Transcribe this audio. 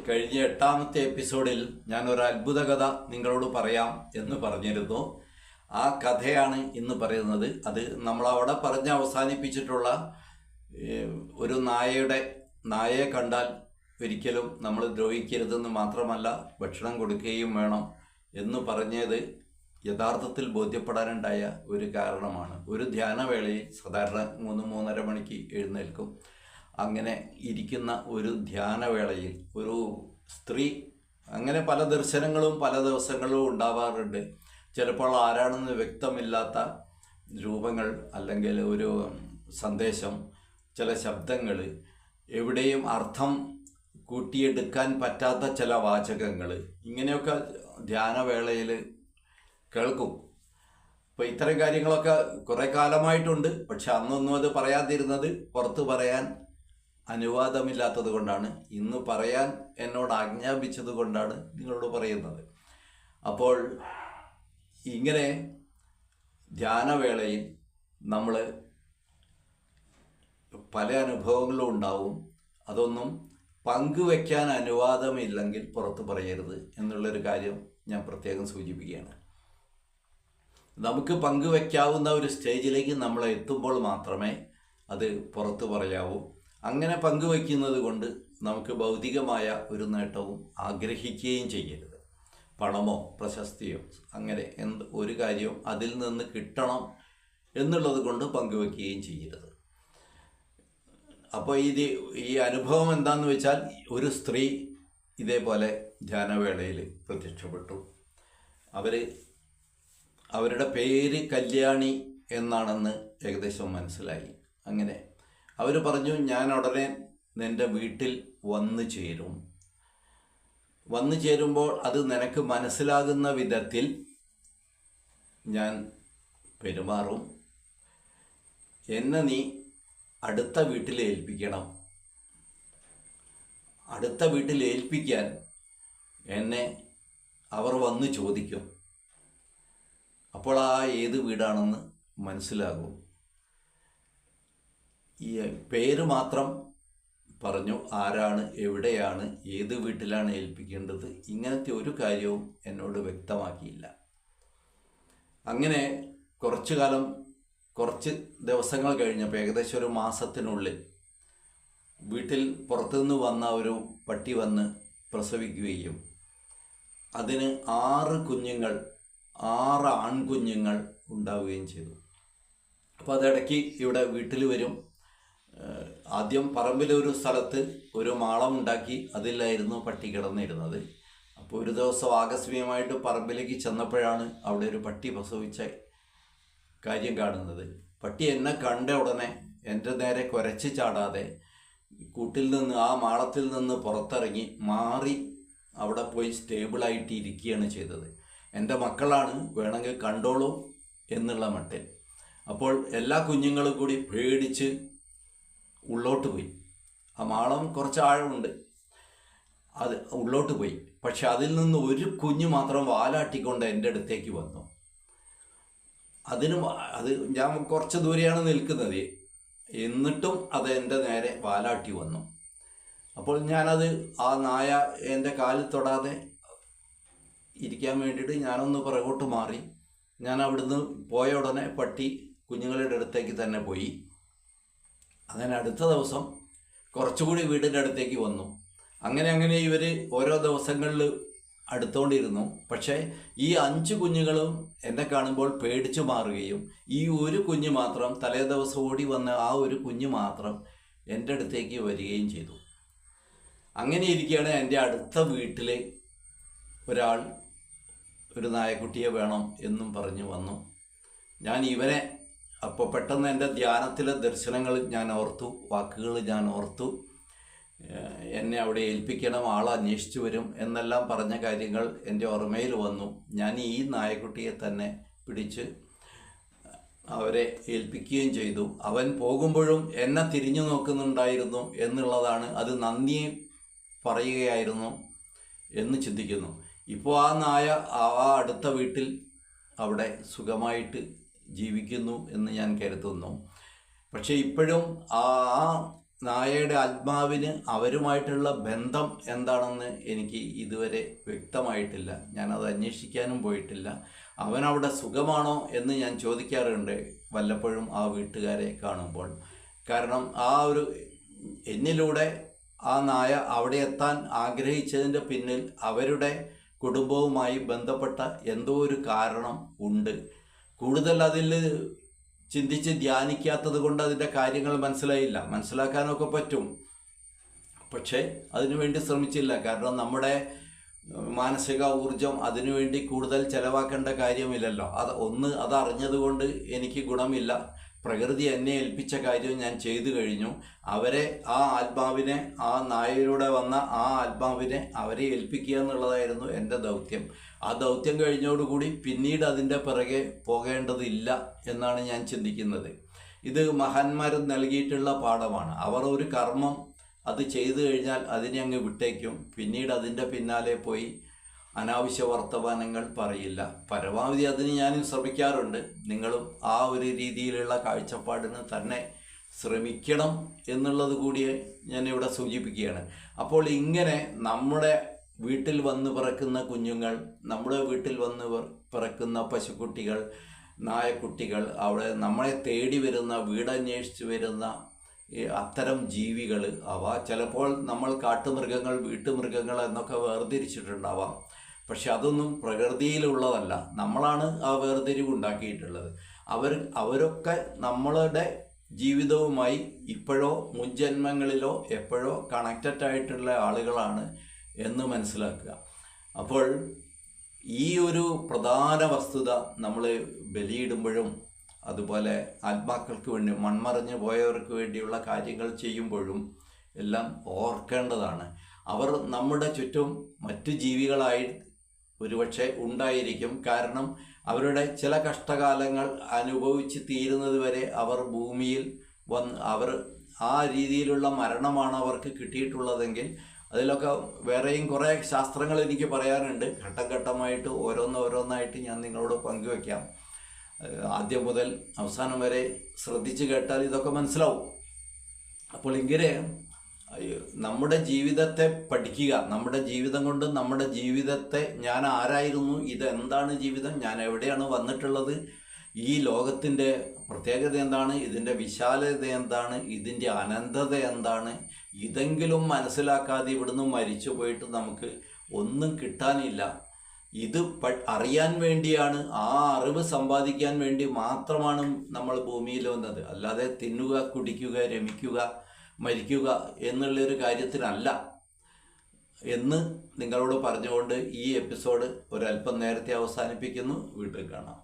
കഴിഞ്ഞ 8ാമത്തെ എപ്പിസോഡിൽ ഞാൻ ഒരു അത്ഭുത കഥ നിങ്ങളോട് പറയാം എന്ന് പറഞ്ഞിരുന്നു. ആ കഥയാണ് ഇന്ന് പറയുന്നത്. അത് നമ്മളവിടെ പറഞ്ഞ് അവസാനിപ്പിച്ചിട്ടുള്ള ഒരു നായയെ കണ്ടാൽ ഒരിക്കലും നമ്മൾ ദ്രോഹിക്കരുതെന്ന് മാത്രമല്ല ഭക്ഷണം കൊടുക്കുകയും വേണം എന്ന് പറഞ്ഞത് യഥാർത്ഥത്തിൽ ബോധ്യപ്പെടാനുണ്ടായ ഒരു കാരണമാണ്. ഒരു ധ്യാനവേളയിൽ സാധാരണ 3-3:30 മണിക്ക് എഴുന്നേൽക്കും. അങ്ങനെ ഇരിക്കുന്ന ഒരു ധ്യാനവേളയിൽ ഒരു സ്ത്രീ, അങ്ങനെ പല ദർശനങ്ങളും പല ദിവസങ്ങളിലും ഉണ്ടാവാറുണ്ട്. ചിലപ്പോൾ ആരാണെന്ന് വ്യക്തമില്ലാത്ത രൂപങ്ങൾ, അല്ലെങ്കിൽ ഒരു സന്ദേശം, ചില ശബ്ദങ്ങൾ, എവിടെയും അർത്ഥം കൂട്ടിയെടുക്കാൻ പറ്റാത്ത ചില വാചകങ്ങൾ, ഇങ്ങനെയൊക്കെ ധ്യാനവേളയിൽ കേൾക്കും. അപ്പോൾ ഇത്തരം കാര്യങ്ങളൊക്കെ കുറേ കാലമായിട്ടുണ്ട്. പക്ഷെ അന്നൊന്നും അത് പറയാതിരുന്നത് പുറത്ത് പറയാൻ അനുവാദമില്ലാത്തത് കൊണ്ടാണ്. ഇന്ന് പറയാൻ എന്നോട് ആജ്ഞാപിച്ചത് കൊണ്ടാണ് നിങ്ങളോട് പറയുന്നത്. അപ്പോൾ ഇങ്ങനെ ധ്യാനവേളയിൽ നമ്മൾ പല അനുഭവങ്ങളും ഉണ്ടാവും. അതൊന്നും പങ്കുവെക്കാൻ അനുവാദമില്ലെങ്കിൽ പുറത്ത് പറയരുത് എന്നുള്ളൊരു കാര്യം ഞാൻ പ്രത്യേകം സൂചിപ്പിക്കുകയാണ്. നമുക്ക് പങ്കുവെക്കാവുന്ന ഒരു സ്റ്റേജിലേക്ക് നമ്മൾ എത്തുമ്പോൾ മാത്രമേ അത് പുറത്ത് പറയാവൂ. അങ്ങനെ പങ്കുവയ്ക്കുന്നത് കൊണ്ട് നമുക്ക് ഭൗതികമായ ഒരു നേട്ടവും ആഗ്രഹിക്കുകയും ചെയ്യരുത്. പണമോ പ്രശസ്തിയോ അങ്ങനെ ഒരു കാര്യവും അതിൽ നിന്ന് കിട്ടണം എന്നുള്ളത് കൊണ്ട് പങ്കുവയ്ക്കുകയും ചെയ്യരുത്. അപ്പോൾ ഈ അനുഭവം എന്താണെന്ന് വെച്ചാൽ, ഒരു സ്ത്രീ ഇതേപോലെ ധ്യാനവേളയിൽ പ്രത്യക്ഷപ്പെട്ടു. അവരുടെ പേര് കല്യാണി എന്നാണെന്ന് ഏകദേശം മനസ്സിലായി. അങ്ങനെ അവർ പറഞ്ഞു, ഞാൻ ഉടനെ നിൻ്റെ വീട്ടിൽ വന്നു ചേരും. വന്നു ചേരുമ്പോൾ അത് നിനക്ക് മനസ്സിലാകുന്ന വിധത്തിൽ ഞാൻ പെരുമാറും. എന്നെ നീ അടുത്ത വീട്ടിൽ ഏൽപ്പിക്കണം. അടുത്ത വീട്ടിൽ ഏൽപ്പിക്കാൻ എന്നെ അവർ വന്ന് ചോദിക്കും. അപ്പോൾ ഏത് വീടാണെന്ന് മനസ്സിലാകും. ഈ പേര് മാത്രം പറഞ്ഞു, ആരാണ്, എവിടെയാണ്, ഏത് വീട്ടിലാണ് ഏൽപ്പിക്കേണ്ടത്, ഇങ്ങനത്തെ ഒരു കാര്യവും എന്നോട് വ്യക്തമാക്കിയില്ല. അങ്ങനെ കുറച്ച് ദിവസങ്ങൾ കഴിഞ്ഞപ്പോൾ, ഏകദേശം ഒരു മാസത്തിനുള്ളിൽ വീട്ടിൽ പുറത്തുനിന്ന് വന്ന ഒരു പട്ടി വന്ന് പ്രസവിക്കുകയും അതിന് 6 ആൺകുഞ്ഞുങ്ങൾ ഉണ്ടാവുകയും ചെയ്തു. അപ്പോൾ അതിടയ്ക്ക് ഇവിടെ വീട്ടിൽ വരും. ആദ്യം പറമ്പിലൊരു സ്ഥലത്ത് ഒരു മാളം ഉണ്ടാക്കി അതിലായിരുന്നു പട്ടി കിടന്നിരുന്നത്. അപ്പോൾ ഒരു ദിവസം ആകസ്മികമായിട്ട് പറമ്പിലേക്ക് ചെന്നപ്പോഴാണ് അവിടെ ഒരു പട്ടി പ്രസവിച്ച കാര്യം കാണുന്നത്. പട്ടി എന്നെ കണ്ട ഉടനെ എൻ്റെ നേരെ കുരച്ച് ചാടാതെ കൂട്ടിൽ നിന്ന്, ആ മാളത്തിൽ നിന്ന് പുറത്തിറങ്ങി മാറി അവിടെ പോയി സ്റ്റേബിളായിട്ട് ഇരിക്കുകയാണ് ചെയ്തത്. എൻ്റെ മക്കളാണ്, വേണമെങ്കിൽ കണ്ടോളൂ എന്നുള്ള മട്ടിൽ. അപ്പോൾ എല്ലാ കുഞ്ഞുങ്ങളും കൂടി പേടിച്ച് ഉള്ളോട്ട് പോയി. ആ മാളം കുറച്ച് ആഴമുണ്ട്, അത് ഉള്ളോട്ട് പോയി. പക്ഷെ അതിൽ നിന്ന് ഒരു കുഞ്ഞ് മാത്രം വാലാട്ടിക്കൊണ്ട് എൻ്റെ അടുത്തേക്ക് വന്നു. ഞാൻ കുറച്ച് ദൂരെയാണ് നിൽക്കുന്നത്, എന്നിട്ടും അത് എൻ്റെ നേരെ വാലാട്ടി വന്നു. അപ്പോൾ ആ നായ എൻ്റെ കാലിൽ തൊടാതെ ഇരിക്കാൻ വേണ്ടിയിട്ട് ഞാനൊന്ന് പുറകോട്ട് മാറി. ഞാൻ അവിടുന്ന് പോയ ഉടനെ പട്ടി കുഞ്ഞുങ്ങളുടെ അടുത്തേക്ക് തന്നെ പോയി. അങ്ങനെ അടുത്ത ദിവസം കുറച്ചുകൂടി വീടിൻ്റെ അടുത്തേക്ക് വന്നു. അങ്ങനെ ഇവർ ഓരോ ദിവസങ്ങളിൽ അടുത്തോണ്ടിരുന്നു. പക്ഷേ ഈ 5 കുഞ്ഞുങ്ങളും എന്നെ കാണുമ്പോൾ പേടിച്ചു മാറുകയും ഈ ഒരു കുഞ്ഞ് മാത്രം, തലേ ദിവസം ഓടി വന്ന ആ ഒരു കുഞ്ഞ് മാത്രം എൻ്റെ അടുത്തേക്ക് വരികയും ചെയ്തു. അങ്ങനെ ഇരിക്കുകയാണ് എൻ്റെ അടുത്ത വീട്ടിൽ ഒരാൾ ഒരു നായക്കുട്ടിയെ വേണം എന്നും പറഞ്ഞു വന്നു. ഞാൻ ഇവനെ അപ്പോൾ പെട്ടെന്ന് എൻ്റെ ധ്യാനത്തിലെ ദർശനങ്ങൾ ഞാൻ ഓർത്തു, വാക്കുകൾ ഞാൻ ഓർത്തു. എന്നെ അവിടെ ഏൽപ്പിക്കണം, ആളെ അന്വേഷിച്ചു വരും എന്നെല്ലാം പറഞ്ഞ കാര്യങ്ങൾ എൻ്റെ ഓർമ്മയിൽ വന്നു. ഞാൻ ഈ നായക്കുട്ടിയെ തന്നെ പിടിച്ച് അവരെ ഏൽപ്പിക്കുകയും ചെയ്തു. അവൻ പോകുമ്പോഴും എന്നെ തിരിഞ്ഞു നോക്കുന്നുണ്ടായിരുന്നു എന്നുള്ളതാണ്. അത് നന്ദി പറയുകയായിരുന്നു എന്ന് ചിന്തിക്കുന്നു. ഇപ്പോൾ ആ നായ അടുത്ത വീട്ടിൽ അവിടെ സുഖമായിട്ട് ജീവിക്കുന്നു എന്ന് ഞാൻ കരുതുന്നു. പക്ഷേ ഇപ്പോഴും ആ നായയുടെ ആത്മാവിന് അവരുമായിട്ടുള്ള ബന്ധം എന്താണെന്ന് എനിക്ക് ഇതുവരെ വ്യക്തമായിട്ടില്ല. ഞാനത് അന്വേഷിക്കാനും പോയിട്ടില്ല. അവനവിടെ സുഖമാണോ എന്ന് ഞാൻ ചോദിക്കാറുണ്ട് വല്ലപ്പോഴും ആ വീട്ടുകാരെ കാണുമ്പോൾ. കാരണം ആ ഒരു എന്നിലൂടെ ആ നായ അവിടെ എത്താൻ ആഗ്രഹിച്ചതിൻ്റെ പിന്നിൽ അവരുടെ കുടുംബവുമായി ബന്ധപ്പെട്ട എന്തോ ഒരു കാരണം ഉണ്ട്. കൂടുതൽ അതിൽ ചിന്തിച്ച് ധ്യാനിക്കാത്തത് കൊണ്ട് അതിൻ്റെ കാര്യങ്ങൾ മനസ്സിലായില്ല. മനസ്സിലാക്കാനൊക്കെ പറ്റും, പക്ഷേ അതിനുവേണ്ടി ശ്രമിച്ചില്ല. കാരണം നമ്മുടെ മാനസിക ഊർജം അതിനുവേണ്ടി കൂടുതൽ ചെലവാക്കേണ്ട കാര്യമില്ലല്ലോ. അതറിഞ്ഞതുകൊണ്ട് എനിക്ക് ഗുണമില്ല. പ്രകൃതി എന്നെ ഏൽപ്പിച്ച കാര്യം ഞാൻ ചെയ്തു കഴിഞ്ഞു. അവരെ ആ ആത്മാവിനെ, ആ നായയിലൂടെ വന്ന ആ ആത്മാവിനെ അവരെ ഏൽപ്പിക്കുക എന്നുള്ളതായിരുന്നു എൻ്റെ ദൗത്യം. ആ ദൗത്യം കഴിഞ്ഞോടുകൂടി പിന്നീട് അതിൻ്റെ പിറകെ പോകേണ്ടതില്ല എന്നാണ് ഞാൻ ചിന്തിക്കുന്നത്. ഇത് മഹാന്മാർ നൽകിയിട്ടുള്ള പാഠമാണ്. അവർ ഒരു കർമ്മം അത് ചെയ്തു കഴിഞ്ഞാൽ അതിനെ അങ്ങ് വിട്ടേക്കും. പിന്നീട് അതിൻ്റെ പിന്നാലെ പോയി അനാവശ്യ വർത്തമാനങ്ങൾ പറയില്ല. പരമാവധി അതിന് ഞാനും ശ്രമിക്കാറുണ്ട്. നിങ്ങളും ആ ഒരു രീതിയിലുള്ള കാഴ്ചപ്പാടിന് തന്നെ ശ്രമിക്കണം എന്നുള്ളത് കൂടി ഞാനിവിടെ സൂചിപ്പിക്കുകയാണ്. അപ്പോൾ ഇങ്ങനെ നമ്മുടെ വീട്ടിൽ വന്ന് പിറക്കുന്ന കുഞ്ഞുങ്ങൾ, നമ്മുടെ വീട്ടിൽ വന്ന് പിറക്കുന്ന പശുക്കുട്ടികൾ, നായക്കുട്ടികൾ, അവിടെ നമ്മളെ തേടി വരുന്ന, വീടന്വേഷിച്ച് വരുന്ന അത്തരം ജീവികൾ, അവ ചിലപ്പോൾ നമ്മൾ കാട്ടുമൃഗങ്ങൾ, വീട്ടുമൃഗങ്ങൾ എന്നൊക്കെ വേർതിരിച്ചിട്ടുണ്ടാവാം. പക്ഷെ അതൊന്നും പ്രകൃതിയിലുള്ളതല്ല. നമ്മളാണ് ആ വേർതിരിവ് ഉണ്ടാക്കിയിട്ടുള്ളത്. അവരൊക്കെ നമ്മളുടെ ജീവിതവുമായി ഇപ്പോഴോ മുൻജന്മങ്ങളിലോ എപ്പോഴോ കണക്റ്റഡ് ആയിട്ടുള്ള ആളുകളാണ് എന്ന് മനസ്സിലാക്കുക. അപ്പോൾ ഈ ഒരു പ്രധാന വസ്തുത നമ്മൾ ബലിയിടുമ്പോഴും അതുപോലെ ആത്മാക്കൾക്ക് വേണ്ടി, മൺമറഞ്ഞു പോയവർക്ക് വേണ്ടിയുള്ള കാര്യങ്ങൾ ചെയ്യുമ്പോഴും എല്ലാം ഓർക്കേണ്ടതാണ്. അവർ നമ്മുടെ ചുറ്റും മറ്റു ജീവികളായി ഒരുപക്ഷെ ഉണ്ടായിരിക്കും. കാരണം അവരുടെ ചില കഷ്ടകാലങ്ങൾ അനുഭവിച്ച് തീരുന്നത് വരെ അവർ ഭൂമിയിൽ അവർ ആ രീതിയിലുള്ള മരണമാണ് അവർക്ക് കിട്ടിയിട്ടുള്ളതെങ്കിൽ അതിലൊക്കെ വേറെയും കുറേ ശാസ്ത്രങ്ങൾ എനിക്ക് പറയാനുണ്ട്. ഘട്ടം ഘട്ടമായിട്ട് ഓരോന്നായിട്ട് ഞാൻ നിങ്ങളോട് പങ്കുവയ്ക്കാം. ആദ്യം മുതൽ അവസാനം വരെ ശ്രദ്ധിച്ച് കേട്ടാൽ ഇതൊക്കെ മനസ്സിലാവും. അപ്പോൾ ഇങ്ങനെ നമ്മുടെ ജീവിതത്തെ പഠിക്കുക. നമ്മുടെ ജീവിതം കൊണ്ട് നമ്മുടെ ജീവിതത്തെ, ഞാൻ ആരായിരുന്നു, ഇതെന്താണ് ജീവിതം, ഞാൻ എവിടെയാണ് വന്നിട്ടുള്ളത്, ഈ ലോകത്തിൻ്റെ പ്രത്യേകത എന്താണ്, ഇതിൻ്റെ വിശാലത എന്താണ്, ഇതിൻ്റെ അനന്തത എന്താണ്, ഇതെങ്കിലും മനസ്സിലാക്കാതെ ഇവിടുന്ന് മരിച്ചു പോയിട്ട് നമുക്ക് ഒന്നും കിട്ടാനില്ല. ഇത് അറിയാൻ വേണ്ടിയാണ്, ആ അറിവ് സമ്പാദിക്കാൻ വേണ്ടി മാത്രമാണ് നമ്മൾ ഭൂമിയിൽ വന്നത്. അല്ലാതെ തിന്നുക, കുടിക്കുക, രമിക്കുക, മരിക്കുക എന്നുള്ളൊരു കാര്യത്തിനല്ല എന്ന് നിങ്ങളോട് പറഞ്ഞുകൊണ്ട് ഈ എപ്പിസോഡ് ഒരല്പം നേരത്തെ അവസാനിപ്പിക്കുന്നു. വീട്ടിൽ കാണാം.